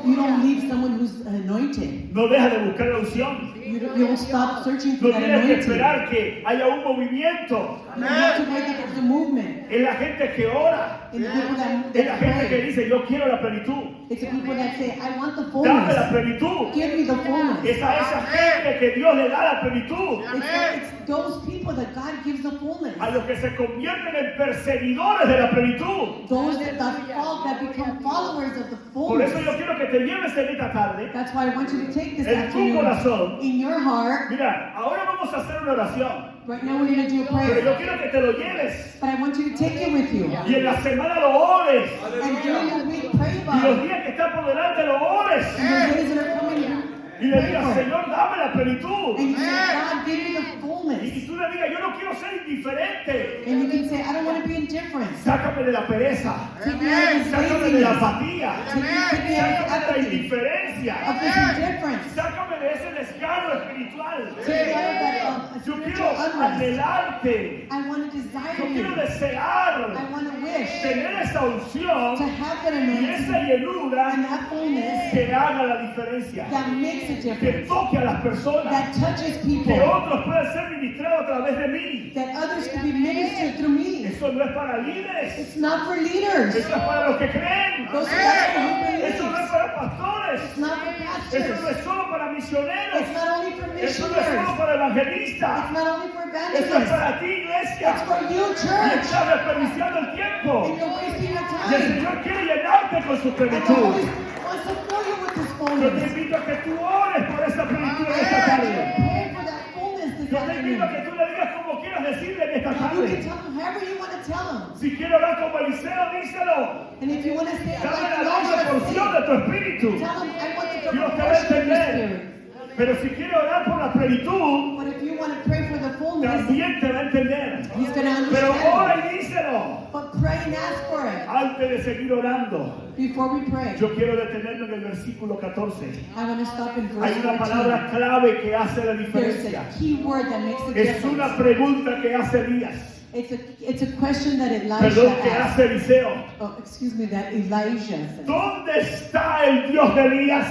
you don't leave someone who's anointed. No deja de buscar la unción. You don't stop searching for No that tienes que anointing. esperar que haya un movimiento. You have to wait that there's a movement. Es la gente que ora. And the people Es that la gente que pray, dice, yo quiero la plenitud. it's the people that say, I want the Dame la fullness. plenitud. Give me the fullness. Es a esa gente que Dios le da la plenitud. It's those people that God gives the fullness. A los que se convierten en perseguidores de la plenitud. Those that become followers of the Por eso fullness. yo quiero que te lleves en esta tarde. That's why I want you to take this En tu afternoon corazón. in your heart. Mira, ahora vamos a hacer una oración. Right now we're going to do a Pero prayer. yo quiero que te lo lleves. But I want you to take it with you. Y en la semana lo ores. And during the week, pray Y about los it. días que están por delante lo ores. And the days that are coming, Y le pray digas, for it. Señor, dame la plenitud. And you say, God, give me the Y fullness. tú le digas, yo no quiero ser indiferente. And you can say, I don't want to be indifferent. Sácame de la pereza. Take me out of this Sácame de la laziness. apatía. Take me out Sácame de la of apathy, indiferencia. of this indifference. Sácame de ese descaro espiritual. Take me out of that Yo spiritual quiero unrest. anhelarte. I want to desire Yo quiero you. desear I want to wish tener esa to unción have that y esa anointing llenura and that fullness que haga la diferencia. that makes a Que difference, toque a las personas. that touches Que people, otros puedan ser ministrados a través de mí. that others can be ministered through me. Eso no es para líderes. It's not for leaders. Eso es para los que creen. Those are not for who Eso no es believes. para pastores. It's not for Eso no pastors. es solo para misioneros. It's not only for Eso no es solo missionaries. para It's evangelistas. not only for Eso es evangelists. para ti, iglesia. It's for you, Y church. estás desperdiciando el tiempo. And you're wasting your Y el time. Señor quiere llenarte con su And the Holy plenitud. Spirit wants to fill you with His Yo te fullness. invito a que tú ores por esa plenitud en esta tarde. Pray for that fullness this Yo te invito a que afternoon. tú le digas como quieras decirle en esta You can tarde. tell them however you want to tell them. Si quiero orar como Eliseo, díselo. And if you want to say it Dame like la doble Elijah, porción de say tu espíritu. it. Tell them, I want the Dios double te va a portion of your entender. spirit. Pero si quiere orar por la plenitud, But if you want to pray for the fullness, también te va a entender. He's going to Pero understand. ora y díselo. But pray and ask for it. Antes de seguir orando, Before we pray, yo quiero detenerme en el versículo 14. I want to stop in Hay verse una 14. palabra clave que hace la There's diferencia. a key word that makes a Es una difference. pregunta que hace Elías. It's a question that Perdón, que Elisha asked. hace Eliseo. Oh, excuse me, that Elijah said. ¿Dónde está el Dios de Elías?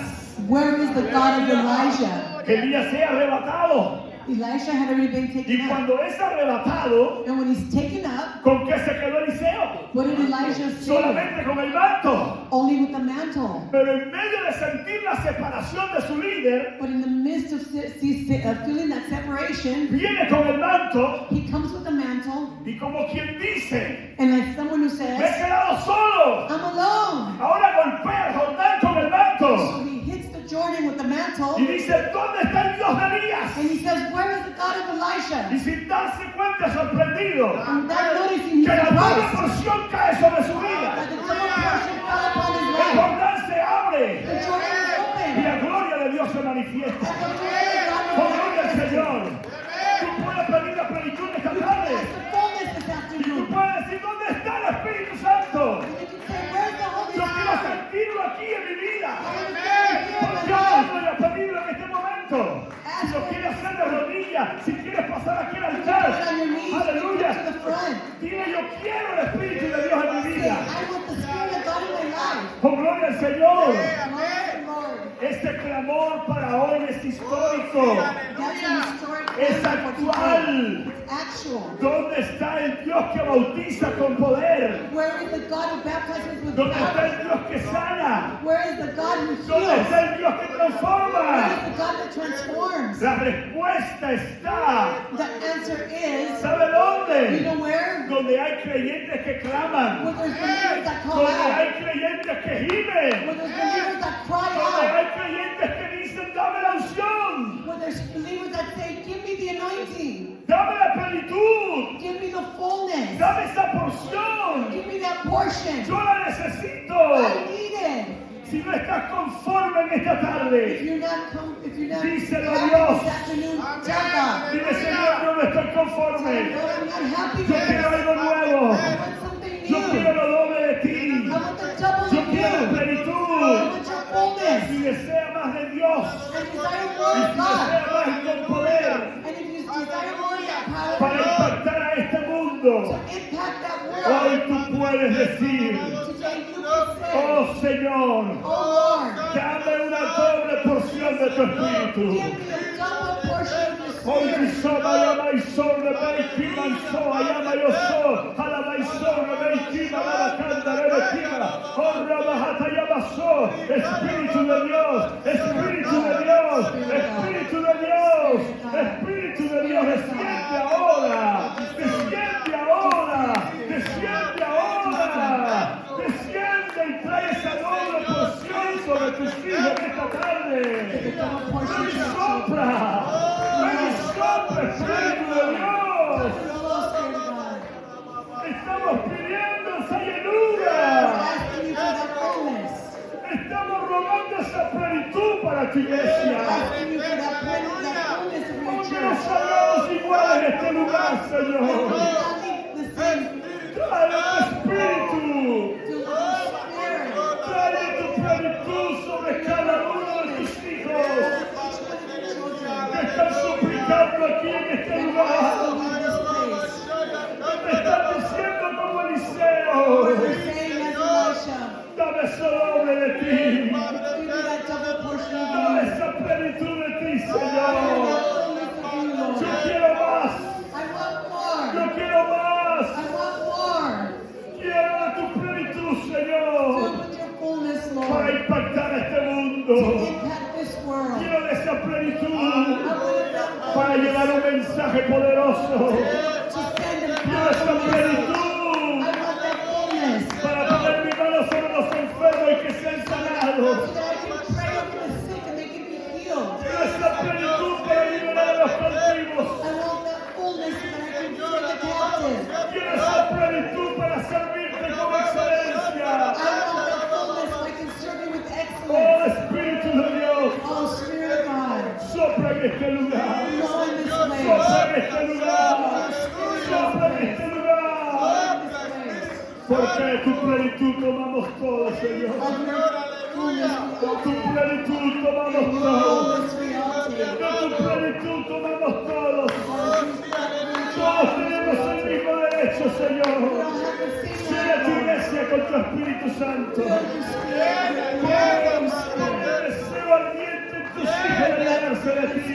Where is the God of Elijah? Elías se ha arrebatado. Elisha had already been Y taken up. cuando es arrebatado, And when he's taken up, ¿con qué se quedó Eliseo? what did Elijah say? Solamente con el manto. Only with the mantle. Pero en medio de sentir la separación de su líder, But in the midst of feeling that separation, viene con el manto he comes with the mantle. y como quien dice, And like someone who me he says, quedado solo. I'm alone. Ahora golpea el Jordán con el manto. So he hits the Jordan with the mantle. Y dice, ¿dónde está el Dios de Elías? And he says, where is the God of Y Elisha? sin darse cuenta, sorprendido, And without noticing, que he's la doble surprised porción cae sobre su that vida. the double portion fell upon his El life. Jordán se abre The Jordan is y open. la gloria de Dios se manifiesta. And the glory of God ¡Oh, is gloria al manifested. Señor! Tú puedes pedir la plenitud esta tarde. That's the fullness this Y tú afternoon. puedes decir, ¿dónde está el Espíritu Santo? And you can say, where's the Holy Yo quiero Spirit? sentirlo aquí en mi vida. I want to feel it here in Porque my life. hablo y a pedirlo en este momento. Si lo quieres hacer de rodillas, si quieres pasar aquí al altar, Get on your knees and aleluya. come to the front. Dile, yo quiero el Espíritu de Dios en mi Say, vida. I want the Spirit of God in my life. ¡Oh, gloria al Señor! Lord, Lord. Este clamor para hoy es histórico. That's an historic Es moment for today. actual. It's actual. ¿Dónde está el Dios que bautiza con poder? Where is the God who baptizes with ¿Dónde está power? el Dios que sana? Where is the God who ¿Dónde heals? está el Dios que Where transforma? is the God that transforms? La respuesta está. The answer is, ¿Sabe you dónde? know where? Donde hay creyentes que claman. Where there's believers that call Donde out. hay creyentes que gimen. Where there's believers that cry Donde out. hay creyentes que dicen, dame la unción. Where there's believers that say, give me the anointing. Dame la plenitud. Give me the fullness. Dame esa porción. Give me that portion. Yo la necesito. I need it. Si no estás conforme en esta If tarde, you're not Díselo a happy Dios. this afternoon, tell God. dile, Señor, yo no estoy conforme. Lord, I'm not happy with Yo this. quiero algo nuevo. I want something Yo new. quiero lo doble de I ti. want the double Yo of quiero la you. I plenitud. want your fullness. Y desea más de Dios. And desire Y more si of God. desea más con poder And if you desire more of that power para of God, impactar a este mundo, to impact that hoy world, tú puedes decir, today you can say, oh Señor, oh Lord, dame una doble porción de tu Espíritu. give me a double portion of your Hoy spirit. soma llama y sobre Beiki manso, llama yo so, alaba y sobre Beiki, alaba canta, rebekima, honra bajata llama so, Espíritu de Dios, Espíritu de Dios, Espíritu de Dios, Espíritu de Dios, desciende ahora, desciende ahora, desciende ahora, desciende y trae esa doble porción sobre tus hijos en esta tarde. Ven y sopla, ven y sopla, Espíritu de Dios. Estamos pidiendo esa llenura. Asking you for that fullness. Estamos rogando esa plenitud para tu iglesia. Asking you for that fullness of your Porque no church. salgamos iguales en este lugar, We Señor. will not leave the same. Trae tu Espíritu. To the Spirit. Trae tu plenitud sobre cada uno de tus hijos Each one of your children. que están suplicando aquí en este lugar. Also in this place. Me están diciendo como Eliseo. We're saying as Elisha, Dame eso doble de ti. give me that double portion of Dame you. esa plenitud de ti, Give me Señor. that fullness of you, Yo Lord. quiero más. I want more. Yo quiero más. I want more. Quiero de tu plenitud, Fill Señor, with your fullness, para Lord. impactar este To mundo. impact this world. Quiero de esa I plenitud want that para fullness. llevar un mensaje poderoso. To send a Quiero esa powerful message. plenitud I want that fullness. para poner mi mano sobre los enfermos y que sean sanados. So that I can pray over the sick and they can be healed. Quiero esa plenitud para liberar a los cautivos. I want that fullness so that I can free the captive. Quiero esa plenitud para servirte con excelencia. I want that fullness so I can serve you with Oh excellence. Espíritu de Dios, Oh, Spirit of God, sopla en este lugar. flow in this Sopla place. en este lugar. Sopla en este lugar. Flow in this place. Porque de tu plenitud tomamos todo, Señor. Of your fullness we all Tu take. plenitud tomamos Your todo. fullness we all De take. tu plenitud tomamos todo. Lord, we Todos tenemos el mismo derecho, all Señor. have the same Llena tu right, Lord. iglesia con tu Espíritu Santo. Fill your spirit with Pon your el Holy Spirit. deseo ardiente en tus hijos de llenarse de ti.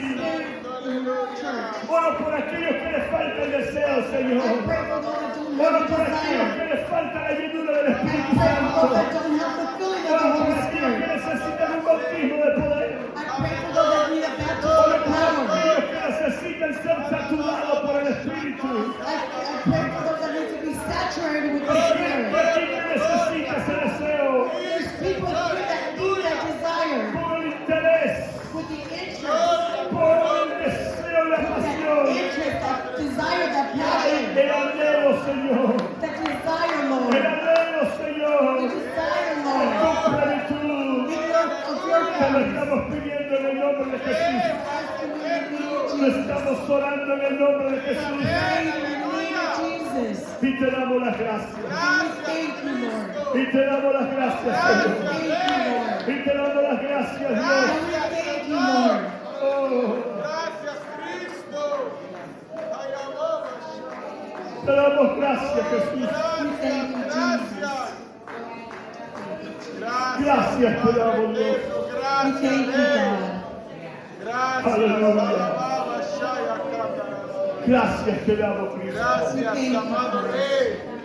In your church. Oro por aquellos que les falta el deseo, I Señor. pray for those that don't Oro have por the aquellos desire. que les falta la llenura del I Espíritu pray for those Santo. that don't have the filling of the Oro por Holy aquellos que Spirit. necesitan un bautismo de poder. I pray for those that need a baptism Oro of por power. aquellos que necesitan ser saturados por el Espíritu. I pray for those that need to be saturated with the Oro Spirit. por aquellos que necesitan ese deseo. There's people here that need that desire Por el interés. with the Estamos orando en el nombre de Jesús. In the name of Jesus. Y te damos las gracias. Thank you, Lord. Y te damos las gracias, Señor. Thank you, Lord. Y te damos las gracias, Dios. Thank you, Lord. Oh, Gracias, Cristo. Ay, amor. te damos gracias, Jesús. Gracias, gracias. Gracias te damos, Dios. We Gracias, thank you, Rey. God. Gracias. Aleluya. Alababa, Shaya, Kanda. Gracias te damos, Cristo. Gracias, amado Rey.